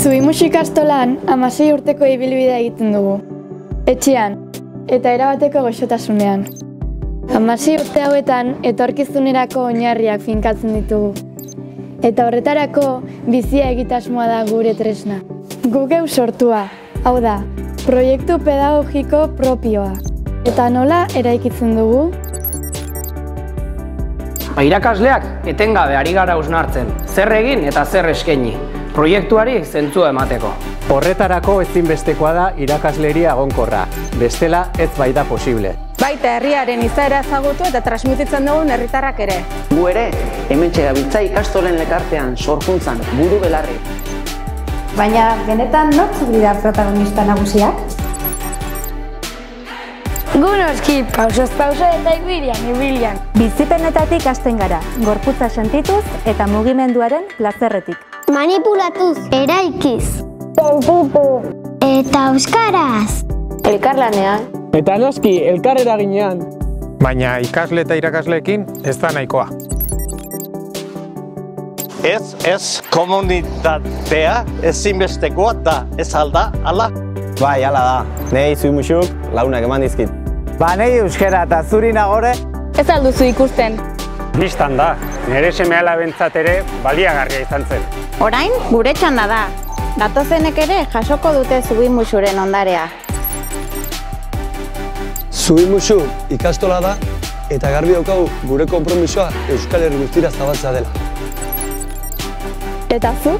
Zubimusu ikastolan 16 urteko ibilbidea egiten dugu. Etxean, eta erabateko goxotasunean. 16 urte hauetan etorkizunerako oinarriak finkatzen ditugu. Eta horretarako bizia egitasmoa da gure tresna. Gu geu sortua, hau da, proiektu pedagogiko propioa. Eta nola eraikitzen dugu? Irakasleak etengabe ari gara hausnartzen, zer egin eta zer eskaini, proiektuari zentzua emateko. Horretarako ezinbestekoa da irakasleria egonkorra, bestela ez baita posible. Baita herriaren izaera ezagutu eta transmititzen dugun herritarrak ere. Gu ere, hementxe gabiltza ikastolen elkartean, sorkuntzan, buru belarri. Baina, benetan nortzuk dira protagonista nagusiak? Gu noski, pausoz pauso eta ibilian. Bizipenetatik hasten gara, gorputza sentituz eta mugimenduaren plazerretik. Manipulatuz, eraikiz, sentitu eta euskaraz. Elkarlanean. Eta noski, elkar eraginean. Baina ikasle eta irakasleekin ez da nahikoa. Ez komunitatea ezinbestekoa da, ez alda, ala? Bai, ala da. Nei Zubimusuk launak eman dizkit. Ba, nei euskara eta zuri nagore Ez alduzu ikusten. bistan da. Nere seme-alabentzat ere baliagarria izan zen. Orain, gure txanda da. Datozenek ere jasoko dute Zubimusuren ondarea. Zubimusu ikastola da eta garbi daukagu gure konpromisoa Euskal Herri guztira zabaltzea dela. Eta zu?